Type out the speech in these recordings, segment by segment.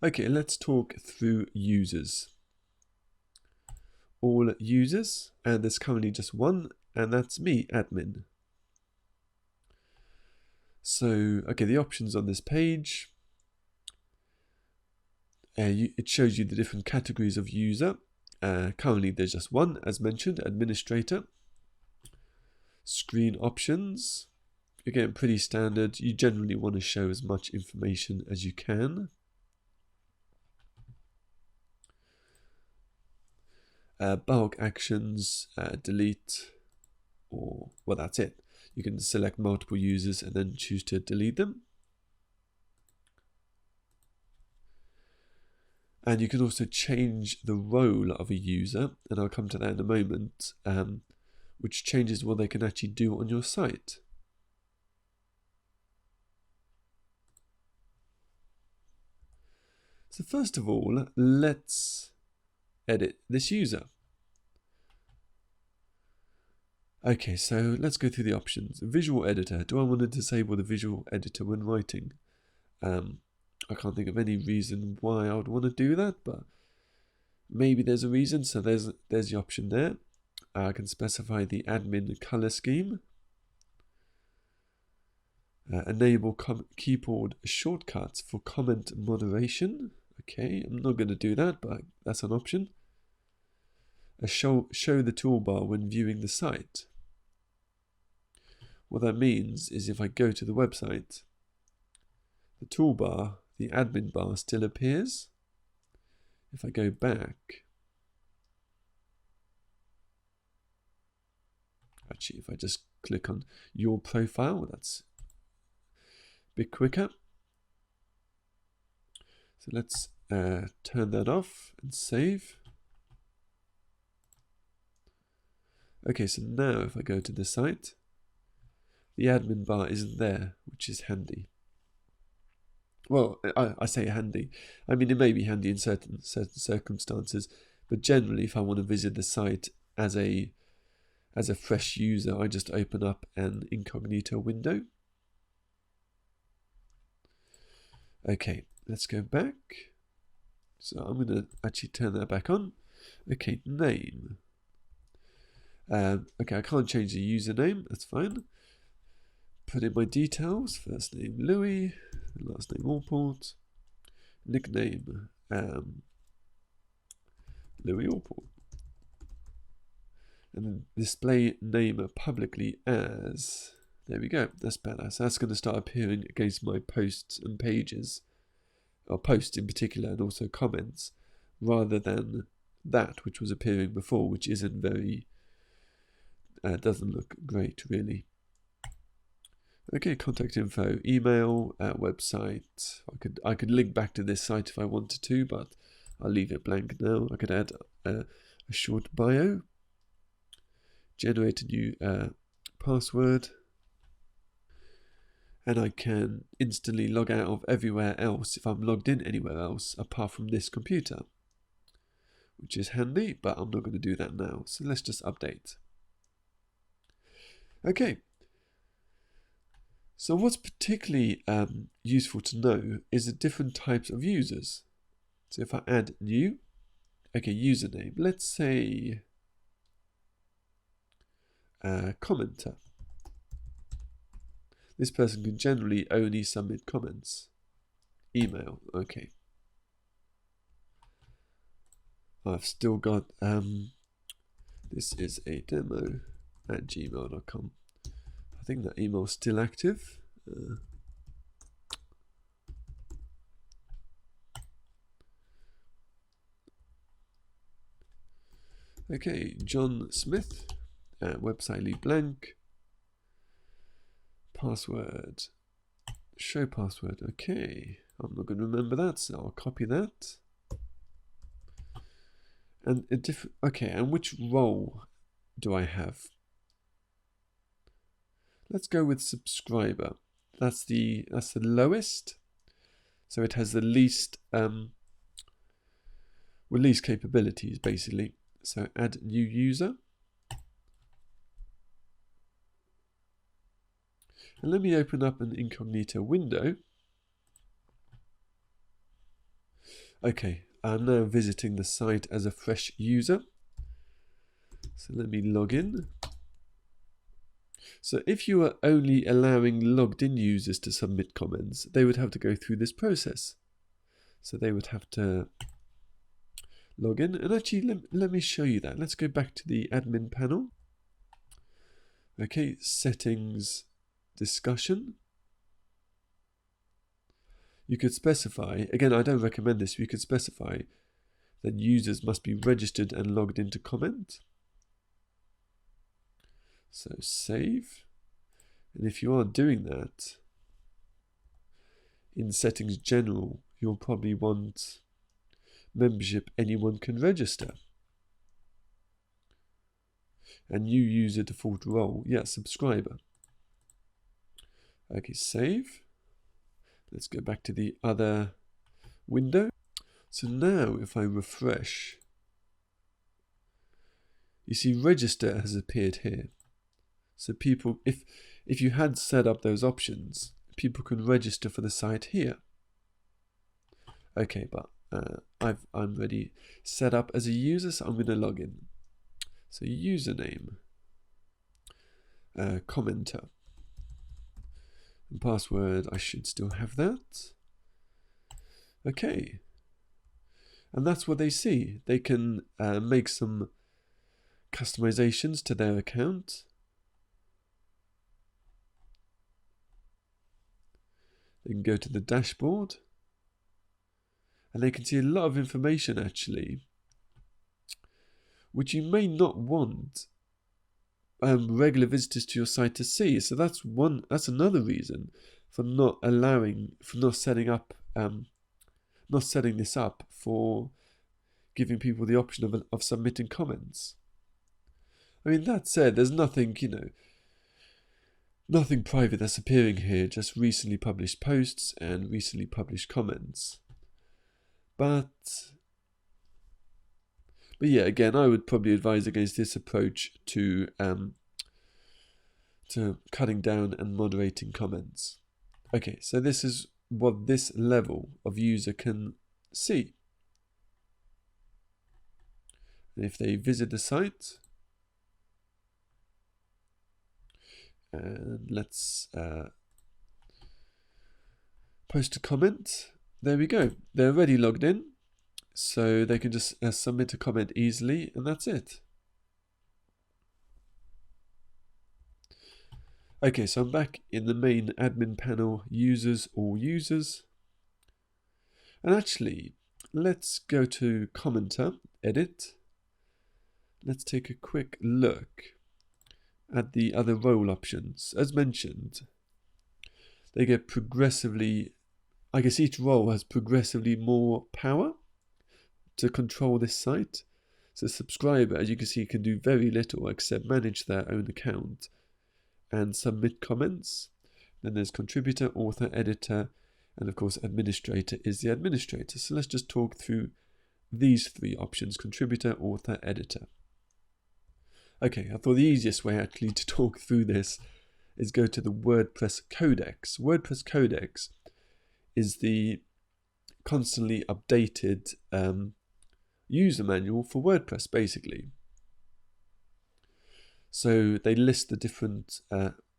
Okay, let's talk through users. All users, and there's currently just one, and that's me, admin. So, okay, the options on this page, it shows you the different categories of user. Currently there's just one, as mentioned, administrator. Screen options, again, pretty standard. You generally want to show as much information as you can. Bulk actions, delete, or, well, that's it. You can select multiple users and then choose to delete them. And you can also change the role of a user, and I'll come to that in a moment, which changes what they can actually do on your site. So first of all, let's edit this user. Okay, so let's go through the options. Visual editor. Do I want to disable the visual editor when writing? I can't think of any reason why I would want to do that, but maybe there's a reason. So there's the option there. I can specify the admin color scheme. Enable keyboard shortcuts for comment moderation. Okay, I'm not going to do that, but that's an option. Show the toolbar when viewing the site. What that means is if I go to the website, the toolbar, the admin bar still appears. If I go back, actually if I just click on your profile, that's a bit quicker. So let's turn that off and save. Okay, so now if I go to the site, the admin bar isn't there, which is handy. Well, I say handy. I mean, it may be handy in certain circumstances, but generally, if I want to visit the site as a fresh user, I just open up an incognito window. Okay, let's go back. So I'm going to actually turn that back on. Okay, name. Okay, I can't change the username. That's fine. Put in my details. First name Louis, last name Allport, nickname Louis Allport, and then display name publicly as. There we go. That's better. So that's going to start appearing against my posts and pages, or posts in particular, and also comments, rather than that which was appearing before, which isn't very. Doesn't look great really. Okay, contact info, email, website. I could link back to this site if I wanted to, but I'll leave it blank now. I could add a short bio, generate a new password, and I can instantly log out of everywhere else if I'm logged in anywhere else apart from this computer, which is handy, but I'm not going to do that now. So let's just update. Okay. So what's particularly useful to know is the different types of users. So if I add new, okay, username, let's say commenter. This person can generally only submit comments. Email, okay. I've still got, this is a demo at gmail.com. I think that email is still active. Okay, John Smith, website leave blank. Password, show password, okay. I'm not going to remember that, so I'll copy that. And okay, and which role do I have? Let's go with subscriber. That's the lowest. So it has the least least capabilities basically. So add new user. And let me open up an incognito window. Okay, I'm now visiting the site as a fresh user. So let me log in. So if you are only allowing logged in users to submit comments, they would have to go through this process. So they would have to log in. And actually, let me show you that. Let's go back to the admin panel. Okay, settings, discussion. You could specify, again, I don't recommend this, you could specify that users must be registered and logged in to comment. So save. And if you are doing that, in settings general, you'll probably want membership anyone can register. And you use a default role, yeah, subscriber. Okay, save. Let's go back to the other window. So now if I refresh, you see register has appeared here. So people, if you had set up those options, people can register for the site here. Okay, but I'm already set up as a user, so I'm going to log in. So username, commenter, and password, I should still have that. Okay, and that's what they see. They can make some customizations to their account. They can go to the dashboard and they can see a lot of information actually, which you may not want regular visitors to your site to see. So that's another reason for not setting this up for giving people the option of submitting comments. I mean, that said, there's nothing, nothing private that's appearing here, just recently published posts and recently published comments. But yeah, again, I would probably advise against this approach to cutting down and moderating comments. Okay, so this is what this level of user can see. And if they visit the site, and let's post a comment, there we go. They're already logged in, so they can just submit a comment easily, and that's it. Okay, so I'm back in the main admin panel, users, all users. And actually, let's go to commenter, edit. Let's take a quick look at the other role options. As mentioned, they get progressively, I guess each role has progressively more power to control this site. So subscriber, as you can see, can do very little except manage their own account and submit comments. Then there's contributor, author, editor, and of course administrator is the administrator. So let's just talk through these three options: contributor, author, editor. Okay, I thought the easiest way actually to talk through this is go to the WordPress Codex. WordPress Codex is the constantly updated user manual for WordPress, basically. So they list the different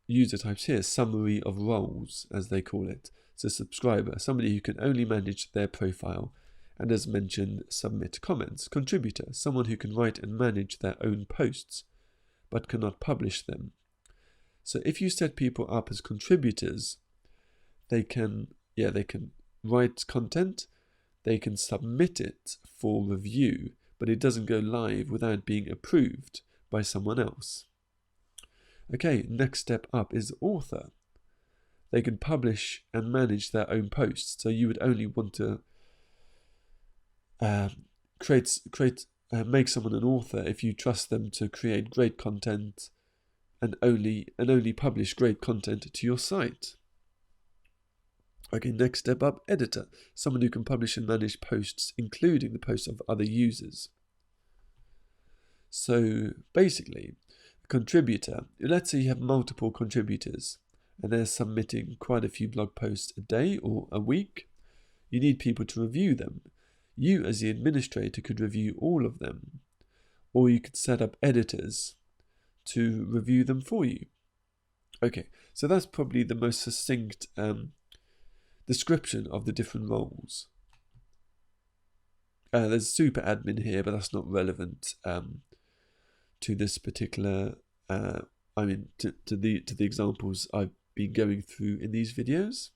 user types here, summary of roles, as they call it. So subscriber, somebody who can only manage their profile, and as mentioned, submit comments. Contributor, someone who can write and manage their own posts, but cannot publish them. So if you set people up as contributors, they can write content, they can submit it for review, but it doesn't go live without being approved by someone else. Okay, next step up is author. They can publish and manage their own posts. So you would only want to make someone an author if you trust them to create great content and only publish great content to your site. Okay, next step up, editor. Someone who can publish and manage posts, including the posts of other users. So basically, a contributor, let's say you have multiple contributors and they're submitting quite a few blog posts a day or a week. You need people to review them. You as the administrator could review all of them, or you could set up editors to review them for you. Okay, so that's probably the most succinct description of the different roles. There's super admin here, but that's not relevant to this particular, to the examples I've been going through in these videos.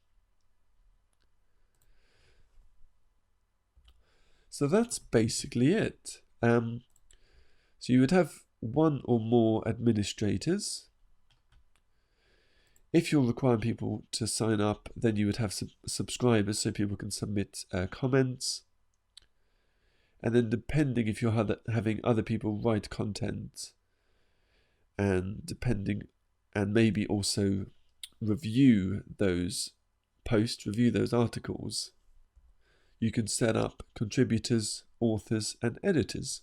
So that's basically it. So you would have one or more administrators. If you're requiring people to sign up, then you would have subscribers so people can submit comments. And then depending if you're having other people write content, and maybe also review those posts, review those articles, you can set up contributors, authors, and editors.